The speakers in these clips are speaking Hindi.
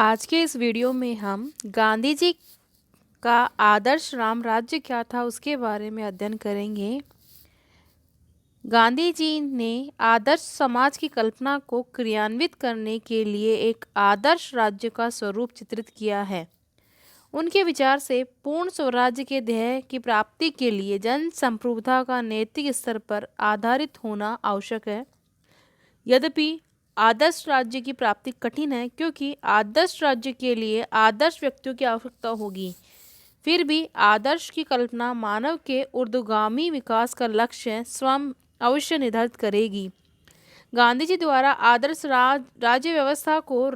आज के इस वीडियो में हम गांधी जी का आदर्श राम राज्य क्या था उसके बारे में अध्ययन करेंगे। गांधी जी ने आदर्श समाज की कल्पना को क्रियान्वित करने के लिए एक आदर्श राज्य का स्वरूप चित्रित किया है। उनके विचार से पूर्ण स्वराज्य के ध्येय की प्राप्ति के लिए जन संप्रभुता का नैतिक स्तर पर आधारित होना आवश्यक है। यद्यपि आदर्श राज्य की प्राप्ति कठिन है, क्योंकि आदर्श राज्य के लिए आदर्श व्यक्तियों की आवश्यकता होगी। फिर भी आदर्श की कल्पना मानव के ऊर्ध्वगामी विकास का लक्ष्य स्वयं अवश्य निर्धारित करेगी। गांधी जी द्वारा आदर्श राज्य व्यवस्था को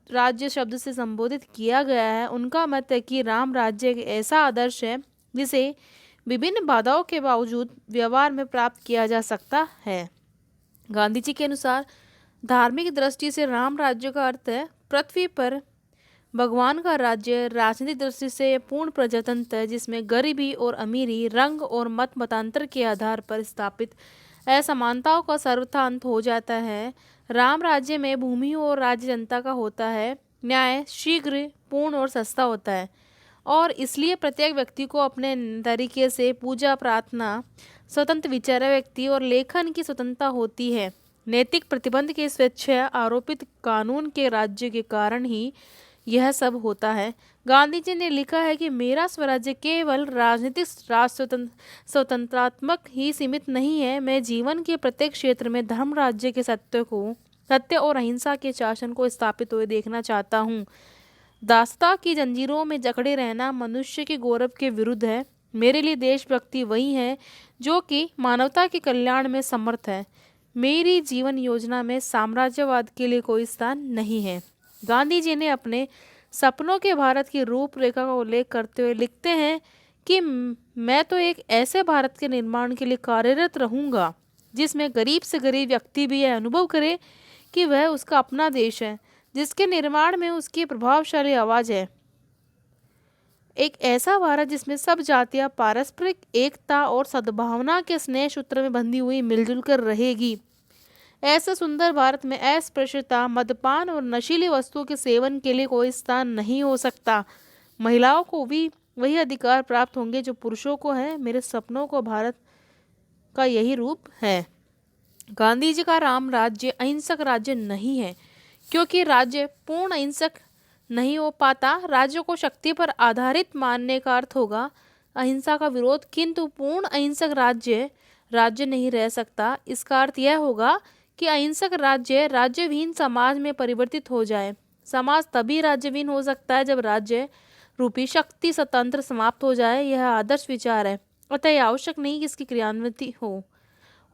राज्य शब्द से संबोधित किया गया है। उनका मत है कि राम राज्य एक ऐसा आदर्श है जिसे विभिन्न बाधाओं के बावजूद व्यवहार में प्राप्त किया जा सकता है। गांधी जी के अनुसार धार्मिक दृष्टि से राम राज्य का अर्थ है पृथ्वी पर भगवान का राज्य। राजनीतिक दृष्टि से पूर्ण प्रजातंत्र जिसमें गरीबी और अमीरी, रंग और मतांतर के आधार पर स्थापित असमानताओं का सर्वथा अंत हो जाता है। राम राज्य में भूमि और राज्य जनता का होता है। न्याय शीघ्र, पूर्ण और सस्ता होता है और इसलिए प्रत्येक व्यक्ति को अपने तरीके से पूजा प्रार्थना, स्वतंत्र विचार व्यक्ति और लेखन की स्वतंत्रता होती है। नैतिक प्रतिबंध के स्वेच्छा आरोपित कानून के राज्य के कारण ही यह सब होता है। गांधी जी ने लिखा है कि मेरा स्वराज्य केवल राजनीतिक स्वतंत्रात्मक ही सीमित नहीं है। मैं जीवन के प्रत्येक क्षेत्र में धर्म राज्य के सत्य और अहिंसा के शासन को स्थापित हुए देखना चाहता हूँ। दासता की जंजीरों में जकड़े रहना मनुष्य के गौरव के विरुद्ध है। मेरे लिए देशभक्ति वही है जो कि मानवता के कल्याण में समर्थ है। मेरी जीवन योजना में साम्राज्यवाद के लिए कोई स्थान नहीं है। गांधी जी ने अपने सपनों के भारत की रूपरेखा का उल्लेख करते हुए लिखते हैं कि मैं तो एक ऐसे भारत के निर्माण के लिए कार्यरत रहूंगा जिसमें गरीब से गरीब व्यक्ति भी यह अनुभव करे कि वह उसका अपना देश है, जिसके निर्माण में उसकी प्रभावशाली आवाज है। एक ऐसा भारत जिसमें सब जातियां पारस्परिक एकता और सद्भावना के स्नेह सूत्र में बंधी हुई मिलजुल कर रहेगी। ऐसे सुंदर भारत में अस्पृश्यता, मद्यपान और नशीली वस्तुओं के सेवन के लिए कोई स्थान नहीं हो सकता। महिलाओं को भी वही अधिकार प्राप्त होंगे जो पुरुषों को है। मेरे सपनों को भारत का यही रूप है। गांधी जी का राम राज्य अहिंसक राज्य नहीं है, क्योंकि राज्य पूर्ण अहिंसक नहीं हो पाता। राज्य को शक्ति पर आधारित मानने का अर्थ होगा अहिंसा का विरोध, किंतु पूर्ण अहिंसक राज्य नहीं रह सकता। इसका अर्थ यह होगा कि अहिंसक राज्य राज्यविहीन समाज में परिवर्तित हो जाए। समाज तभी राज्यविहीन हो सकता है जब राज्य रूपी शक्ति स्वतंत्र समाप्त हो जाए। यह आदर्श विचार है, अतः यह आवश्यक नहीं कि इसकी क्रियान्विति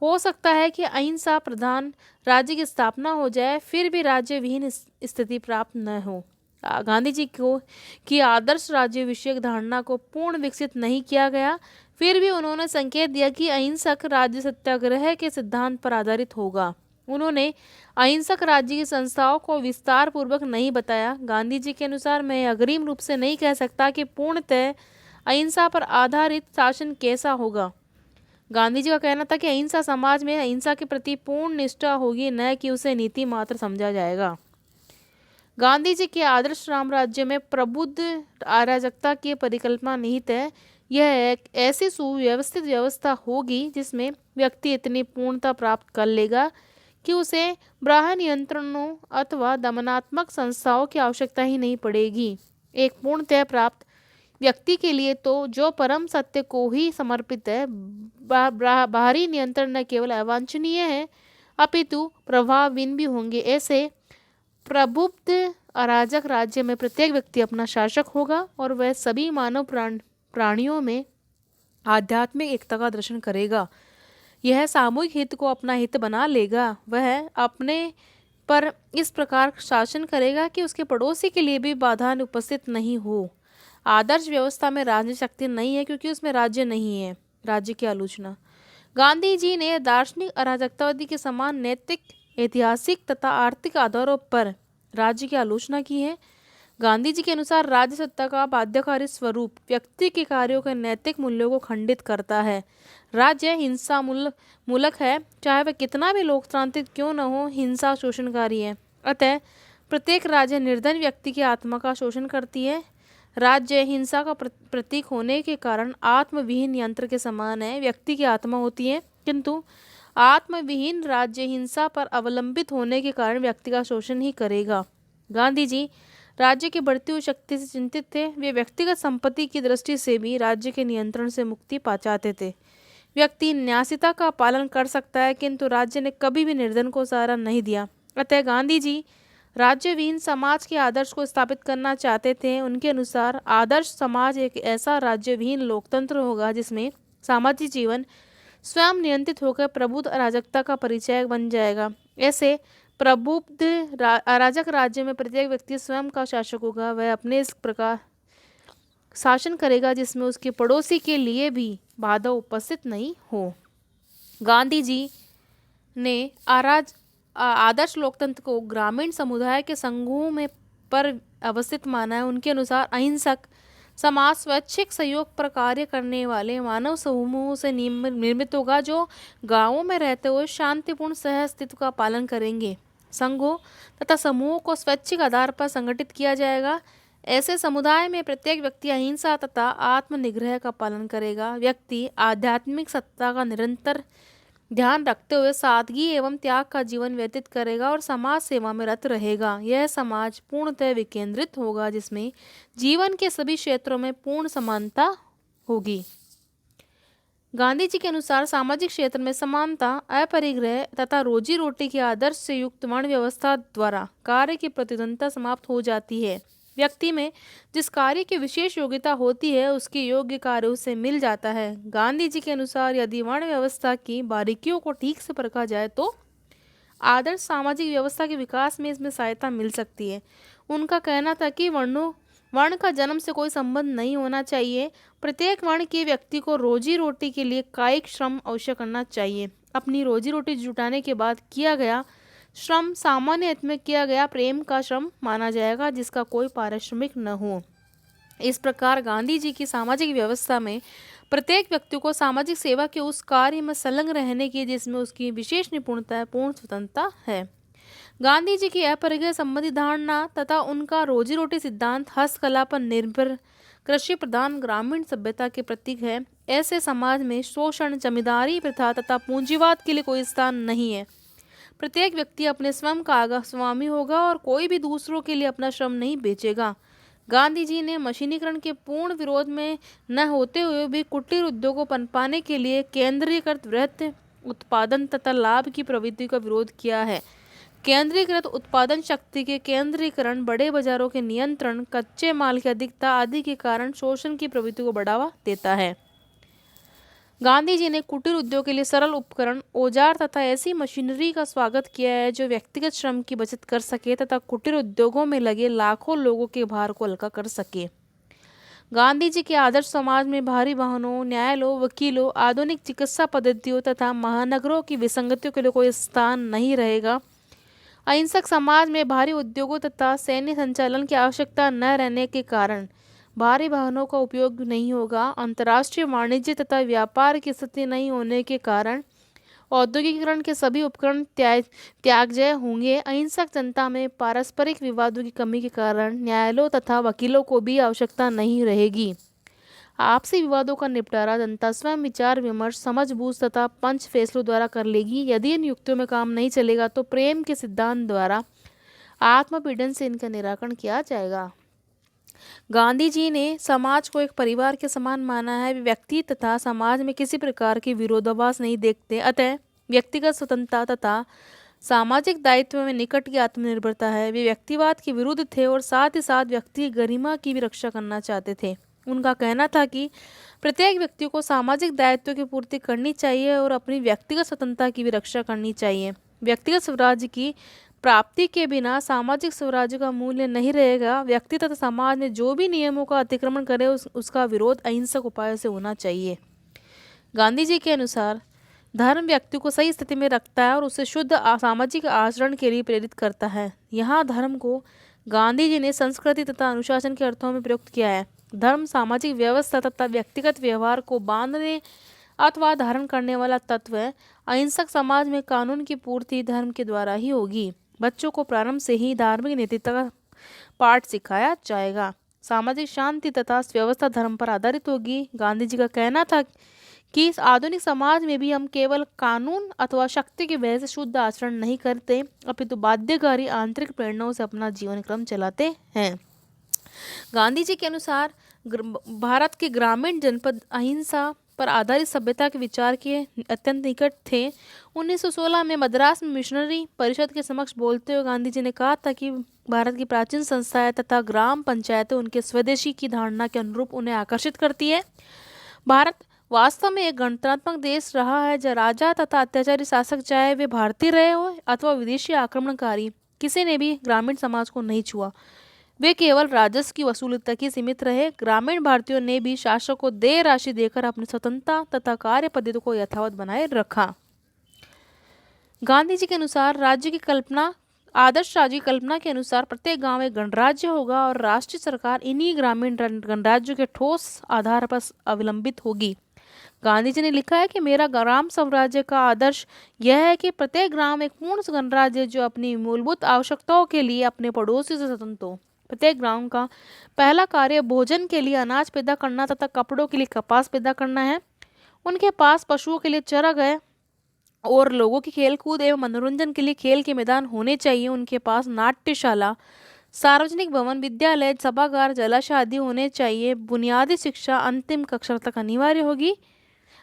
हो सकता है कि अहिंसा प्रधान राज्य की स्थापना हो जाए, फिर भी राज्यविहीन स्थिति प्राप्त न हो। गांधी जी की आदर्श राज्य विषयक धारणा को पूर्ण विकसित नहीं किया गया, फिर भी उन्होंने संकेत दिया कि अहिंसक राज्य सत्याग्रह के सिद्धांत पर आधारित होगा। उन्होंने अहिंसक राज्य की संस्थाओं को विस्तार पूर्वक नहीं बताया। गांधी जी के अनुसार मैं अग्रिम रूप से नहीं कह सकता कि पूर्णतः अहिंसा पर आधारित शासन कैसा होगा। गांधी जी का कहना था कि अहिंसा समाज में अहिंसा के प्रति पूर्ण निष्ठा होगी, न कि उसे नीति मात्र समझा जाएगा। गांधी जी के आदर्श राम राज्य में प्रबुद्ध अराजकता की परिकल्पना निहित है। यह एक ऐसी सुव्यवस्थित व्यवस्था होगी जिसमें व्यक्ति इतनी पूर्णता प्राप्त कर लेगा कि उसे बाह्य नियंत्रणों अथवा दमनात्मक संस्थाओं की आवश्यकता ही नहीं पड़ेगी। एक पूर्णतः प्राप्त व्यक्ति के लिए तो जो परम सत्य को ही समर्पित है, बाहरी नियंत्रण न केवल अवांछनीय है अपितु प्रभावहीन भी होंगे। ऐसे प्रबुद्ध अराजक राज्य में प्रत्येक व्यक्ति अपना शासक होगा और वह सभी मानव प्राणियों में आध्यात्मिक एकता का दर्शन करेगा। यह सामूहिक हित को अपना हित बना लेगा। वह अपने पर इस प्रकार शासन करेगा कि उसके पड़ोसी के लिए भी बाधा उपस्थित नहीं हो। आदर्श व्यवस्था में राजनीतिक शक्ति नहीं है, क्योंकि उसमें राज्य नहीं है। राज्य की आलोचना गांधी जी ने दार्शनिक अराजकतावादी के समान नैतिक, ऐतिहासिक तथा आर्थिक आधारों पर राज्य की आलोचना की है। गांधी जी के अनुसार राज्य सत्ता का बाध्यकारी स्वरूप व्यक्ति के कार्यों के नैतिक मूल्यों को खंडित करता है। राज्य हिंसा मूलक है, चाहे वह कितना भी लोकतांत्रिक क्यों न हो, हिंसा शोषणकारी है। अतः प्रत्येक राज्य निर्धन व्यक्ति की आत्मा का शोषण करती है। राज्य हिंसा का प्रतीक होने के कारण आत्मविहीन यंत्र के समान है। व्यक्ति की आत्मा होती है, किंतु आत्मविहीन राज्य हिंसा पर अवलंबित होने के कारण व्यक्ति का शोषण ही करेगा। गांधी जी राज्य की बढ़ती हुई शक्ति से चिंतित थे। वे व्यक्तिगत संपत्ति की दृष्टि से भी राज्य के नियंत्रण से मुक्ति पा चाहते थे। व्यक्ति न्यायिकता का पालन कर सकता है, किंतु राज्य ने कभी भी निर्धन को सहारा नहीं दिया। अतः गांधी जी राज्यविहीन समाज के आदर्श को स्थापित करना चाहते थे। उनके अनुसार आदर्श समाज एक ऐसा राज्यविहीन लोकतंत्र होगा जिसमें सामाजिक जीवन स्वयं नियंत्रित होकर प्रबुद्ध अराजकता का परिचय बन जाएगा। ऐसे प्रबुद्ध अराजक राज्य में प्रत्येक व्यक्ति स्वयं का शासक होगा। वह अपने इस प्रकार शासन करेगा जिसमें उसके पड़ोसी के लिए भी बाधा उपस्थित नहीं हो। गांधी जी ने आदर्श लोकतंत्र को ग्रामीण समुदाय के संघों में पर अवस्थित माना है। उनके अनुसार अहिंसक समाज स्वैच्छिक सहयोग पर कार्य करने वाले मानव समूहों से निर्मित होगा, जो गांवों में रहते हुए शांतिपूर्ण सह अस्तित्व का पालन करेंगे। संघों तथा समूहों को स्वैच्छिक आधार पर संगठित किया जाएगा। ऐसे समुदाय में प्रत्येक व्यक्ति अहिंसा तथा आत्मनिग्रह का पालन करेगा। व्यक्ति आध्यात्मिक सत्ता का निरंतर ध्यान रखते हुए सादगी एवं त्याग का जीवन व्यतीत करेगा और समाज सेवा में रत रहेगा। यह समाज पूर्णतः विकेंद्रित होगा जिसमें जीवन के सभी क्षेत्रों में पूर्ण समानता होगी। गांधी जी के अनुसार सामाजिक क्षेत्र में समानता, अपरिग्रह तथा रोजी रोटी के आदर्श से युक्त वर्ण व्यवस्था द्वारा कार्य की प्रतिद्वंद्विता समाप्त हो जाती है। व्यक्ति में जिस कार्य की विशेष योग्यता होती है उसके योग्य कार्य उसे मिल जाता है। गांधी जी के अनुसार यदि वर्ण व्यवस्था की बारीकियों को ठीक से परखा जाए तो आदर्श सामाजिक व्यवस्था के विकास में इसमें सहायता मिल सकती है। उनका कहना था कि वर्ण का जन्म से कोई संबंध नहीं होना चाहिए। प्रत्येक वर्ण के व्यक्ति को रोजी रोटी के लिए कायिक श्रम अवश्य करना चाहिए। अपनी रोजी रोटी जुटाने के बाद किया गया श्रम सामान्य हित में किया गया प्रेम का श्रम माना जाएगा, जिसका कोई पारिश्रमिक न हो। इस प्रकार गांधी जी की सामाजिक व्यवस्था में प्रत्येक व्यक्ति को सामाजिक सेवा के उस कार्य में संलग्न रहने की जिसमें उसकी विशेष निपुणता है, पूर्ण स्वतंत्रता है। गांधी जी की अपरिग्रह संबंधी धारणा तथा उनका रोजी रोटी सिद्धांत हस्तकला पर निर्भर कृषि प्रधान ग्रामीण सभ्यता के प्रतीक है। ऐसे समाज में शोषण, जमींदारी प्रथा तथा पूंजीवाद के लिए कोई स्थान नहीं है। प्रत्येक व्यक्ति अपने स्वयं का स्वामी होगा और कोई भी दूसरों के लिए अपना श्रम नहीं बेचेगा। गांधी जी ने मशीनीकरण के पूर्ण विरोध में न होते हुए भी कुटीर उद्योग को पनपाने के लिए केंद्रीकृत वृहत उत्पादन तथा लाभ की प्रवृत्ति का विरोध किया है। केंद्रीकृत उत्पादन शक्ति के केंद्रीकरण, बड़े बाजारों के नियंत्रण, कच्चे माल की अधिकता आदि के कारण शोषण की प्रवृत्ति को बढ़ावा देता है। गांधी जी ने कुटीर उद्योग के लिए सरल उपकरण, औजार तथा ऐसी मशीनरी का स्वागत किया है जो व्यक्तिगत श्रम की बचत कर सके तथा कुटीर उद्योगों में लगे लाखों लोगों के भार को हल्का कर सके। गांधी जी के आदर्श समाज में भारी वाहनों, न्यायालयों, वकीलों, आधुनिक चिकित्सा पद्धतियों तथा महानगरों की विसंगतियों के लिए कोई स्थान नहीं रहेगा। अहिंसक समाज में भारी उद्योगों तथा सैन्य संचालन की आवश्यकता न रहने के कारण भारी वाहनों का उपयोग नहीं होगा। अंतर्राष्ट्रीय वाणिज्य तथा व्यापार की स्थिति नहीं होने के कारण औद्योगिकीकरण के सभी उपकरण त्याज्य होंगे। अहिंसक जनता में पारस्परिक विवादों की कमी के कारण न्यायालयों तथा वकीलों को भी आवश्यकता नहीं रहेगी। आपसी विवादों का निपटारा जनता स्वयं विचार विमर्श, समझबूझ तथा पंच फैसलों द्वारा कर लेगी। यदि इन युक्तियों में काम नहीं चलेगा तो प्रेम के सिद्धांत द्वारा आत्मपीड़न से इनका निराकरण किया जाएगा। गांधी जी ने समाज को एक परिवार के समान माना है। वे व्यक्ति तथा समाज में किसी प्रकार की विरोधाभास नहीं देखते। अतः व्यक्तिगत स्वतंत्रता तथा सामाजिक दायित्व में निकट की आत्मनिर्भरता है। वे व्यक्तिवाद के विरुद्ध थे और साथ ही साथ व्यक्ति गरिमा की भी रक्षा करना चाहते थे। उनका कहना था कि प्रत्येक व्यक्ति को सामाजिक दायित्व की पूर्ति करनी चाहिए और अपनी व्यक्तिगत स्वतंत्रता की भी रक्षा करनी चाहिए। व्यक्तिगत स्वराज्य की प्राप्ति के बिना सामाजिक स्वराज्य का मूल्य नहीं रहेगा। व्यक्ति तथा समाज में जो भी नियमों का अतिक्रमण करे उसका विरोध अहिंसक उपायों से होना चाहिए। गांधी जी के अनुसार धर्म व्यक्ति को सही स्थिति में रखता है और उसे शुद्ध सामाजिक आचरण के लिए प्रेरित करता है। यहाँ धर्म को गांधी जी ने संस्कृति तथा अनुशासन के अर्थों में प्रयुक्त किया है। धर्म सामाजिक व्यवस्था तथा व्यक्तिगत व्यवहार को बांधने अथवा धारण करने वाला तत्व है। अहिंसक समाज में कानून की पूर्ति धर्म के द्वारा ही होगी। बच्चों को प्रारंभ से ही धार्मिक नैतिकता का पाठ सिखाया जाएगा। सामाजिक शांति तथा व्यवस्था धर्म पर आधारित होगी। गांधी जी का कहना था कि इस आधुनिक समाज में भी हम केवल कानून अथवा शक्ति की वजह से शुद्ध आचरण नहीं करते, अपितु बाध्यकारी आंतरिक प्रेरणाओं से अपना जीवन क्रम चलाते हैं। गांधी जी के अनुसार भारत के ग्रामीण जनपद अहिंसा पर आधारित सभ्यता के विचार के अत्यंत निकट थे। 1916 में मद्रास में मिशनरी परिषद के समक्ष बोलते हुए गांधी जी ने कहा था कि भारत की प्राचीन संस्थाएं तथा ग्राम पंचायतें उनके स्वदेशी की धारणा के अनुरूप उन्हें आकर्षित करती है। भारत वास्तव में एक गणतंत्रात्मक देश रहा है, जहाँ राजा तथा अत्याचारी शासक, चाहे वे भारतीय रहे हो अथवा विदेशी आक्रमणकारी, किसी ने भी ग्रामीण समाज को नहीं छुआ। वे केवल राजस्व की वसूली तक ही सीमित रहे। ग्रामीण भारतीयों ने भी शासक को देय राशि देकर अपनी स्वतंत्रता तथा कार्य पद्धति को यथावत बनाए रखा। गांधी जी के अनुसार राज्य की कल्पना, आदर्श राज्य की कल्पना के अनुसार प्रत्येक गांव एक गणराज्य होगा और राष्ट्रीय सरकार इन्हीं ग्रामीण गणराज्यों के ठोस आधार पर अवलंबित होगी। गांधी जी ने लिखा है कि मेरा ग्राम स्वराज्य का आदर्श यह है कि प्रत्येक ग्राम एक पूर्ण गणराज्य जो अपनी मूलभूत आवश्यकताओं के लिए अपने पड़ोसी से स्वतंत्र हो। प्रत्येक ग्राम का पहला कार्य भोजन के लिए अनाज पैदा करना तथा कपड़ों के लिए कपास पैदा करना है। उनके पास पशुओं के लिए चरागाह और लोगों की खेलकूद एवं मनोरंजन के लिए खेल के मैदान होने चाहिए। उनके पास नाट्यशाला, सार्वजनिक भवन, विद्यालय, सभागार, जलाशय आदि होने चाहिए। बुनियादी शिक्षा अंतिम कक्षा तक अनिवार्य होगी।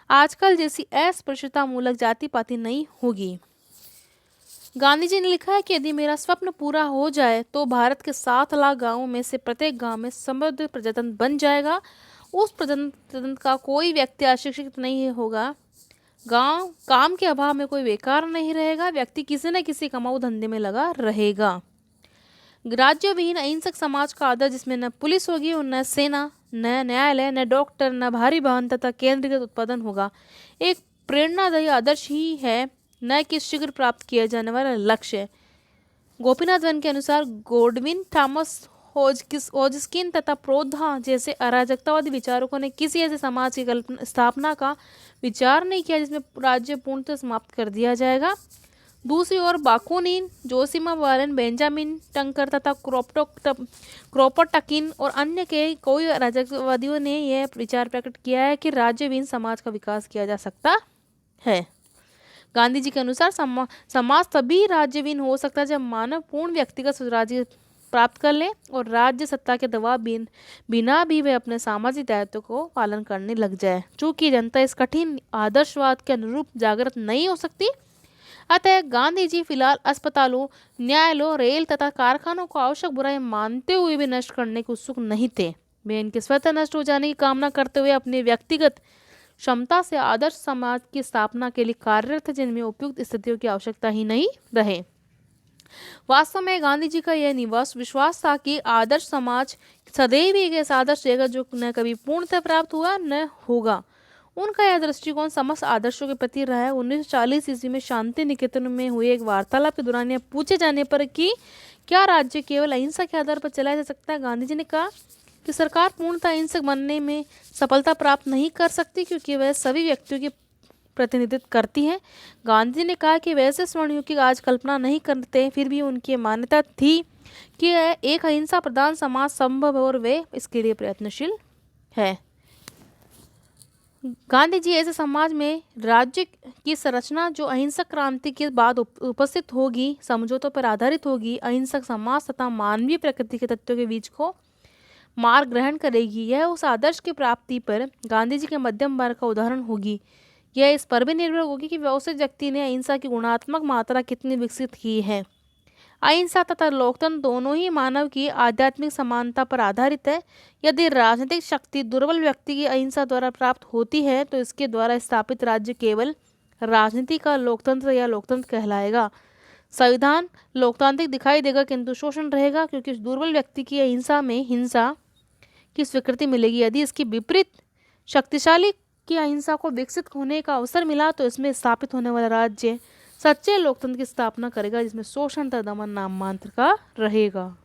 आजकल जैसी अस्पृश्यता मूलक जाति पाति नहीं होगी। गांधी जी ने लिखा है कि यदि मेरा स्वप्न पूरा हो जाए तो भारत के 7 लाख गांवों में से प्रत्येक गांव में समृद्ध प्रजातंत्र बन जाएगा। उस प्रजातंत्र का कोई व्यक्ति अशिक्षित नहीं होगा। गांव काम के अभाव में कोई बेकार नहीं रहेगा। व्यक्ति किसी न किसी कमाऊ धंधे में लगा रहेगा। राज्य विहीन अहिंसक समाज का आदर्श, जिसमें न पुलिस होगी और न सेना, न न्यायालय, न डॉक्टर, न भारी वाहन तथा केंद्रीकृत उत्पादन होगा, एक प्रेरणादायी आदर्श ही है, न कि शीघ्र प्राप्त किया जाने वाला लक्ष्य। गोपीनाथ वन के अनुसार गोडविन, थॉमस होजकिन तथा प्रोधा जैसे अराजकतावादी विचारकों ने किसी ऐसे समाज की स्थापना का विचार नहीं किया जिसमें राज्य पूर्णतः समाप्त कर दिया जाएगा। दूसरी ओर बाकुनिन, जोशीमा वारेन, बेंजामिन टंकर तथा क्रोपोटकिन और अन्य के कई अराजकवादियों ने यह विचार प्रकट किया है कि राज्यविहीन समाज का विकास किया जा सकता है। गांधी जी के अनुसार समाज तभी राज्यविहीन हो सकता है जब मानव पूर्ण व्यक्तिगत स्वराज्य प्राप्त कर ले और राज्य सत्ता के दबाव बिना भी वे अपने सामाजिक दायित्व को पालन करने लग जाए। चूंकि जनता इस कठिन आदर्शवाद के अनुरूप जागृत नहीं हो सकती, अतः गांधी जी फिलहाल अस्पतालों, न्यायालयों, रेल तथा कारखानों को आवश्यक बुराई मानते हुए भी नष्ट करने के उत्सुक नहीं थे। वे इनके स्वतः नष्ट हो जाने की कामना करते हुए अपने व्यक्तिगत क्षमता से आदर्श समाज की स्थापना के लिए कार्यरत थे, जिनमें उपयुक्त स्थितियों की आवश्यकता ही नहीं रहे। वास्तव में गांधी जी का यह विश्वास था कि आदर्श समाज सदैव ही एक आदर्श रहेगा जो न कभी पूर्णतः प्राप्त हुआ न होगा। उनका यह दृष्टिकोण समस्त आदर्शों के प्रति रहा है। 1940 ईस्वी में शांति निकेतन में हुए एक वार्तालाप के दौरान यह पूछे जाने पर कि क्या राज्य केवल अहिंसा के आधार पर चलाया जा सकता है, गांधी जी ने कहा कि सरकार पूर्णतः अहिंसक बनने में सफलता प्राप्त नहीं कर सकती क्योंकि वह सभी व्यक्तियों की प्रतिनिधित्व करती है। गांधी जी ने कहा कि वैसे स्वर्णयुग की आज कल्पना नहीं करते, फिर भी उनकी मान्यता थी कि एक अहिंसा प्रधान समाज संभव है और वे इसके लिए प्रयत्नशील है। गांधी जी ऐसे समाज में राज्य की संरचना जो अहिंसक क्रांति के बाद उपस्थित होगी, समझौतों पर आधारित होगी, अहिंसक समाज तथा मानवीय प्रकृति के तत्वों के बीच को मार्ग ग्रहण करेगी। यह उस आदर्श की प्राप्ति पर गांधी जी के मध्यम मार्ग का उदाहरण होगी। यह इस पर भी निर्भर होगी कि व्यवसायिक व्यक्ति ने अहिंसा की गुणात्मक मात्रा कितनी विकसित की है। अहिंसा तथा लोकतंत्र दोनों ही मानव की आध्यात्मिक समानता पर आधारित है। यदि राजनीतिक शक्ति दुर्बल व्यक्ति की अहिंसा द्वारा प्राप्त होती है तो इसके द्वारा स्थापित राज्य केवल राजनीति का लोकतंत्र या लोकतंत्र कहलाएगा। संविधान लोकतांत्रिक दिखाई देगा किंतु शोषण रहेगा, क्योंकि दुर्बल व्यक्ति की अहिंसा में हिंसा की स्वीकृति मिलेगी। यदि इसकी विपरीत शक्तिशाली की अहिंसा को विकसित होने का अवसर मिला तो इसमें स्थापित होने वाला राज्य सच्चे लोकतंत्र की स्थापना करेगा, जिसमें शोषण तथा दमन नाम मात्र का रहेगा।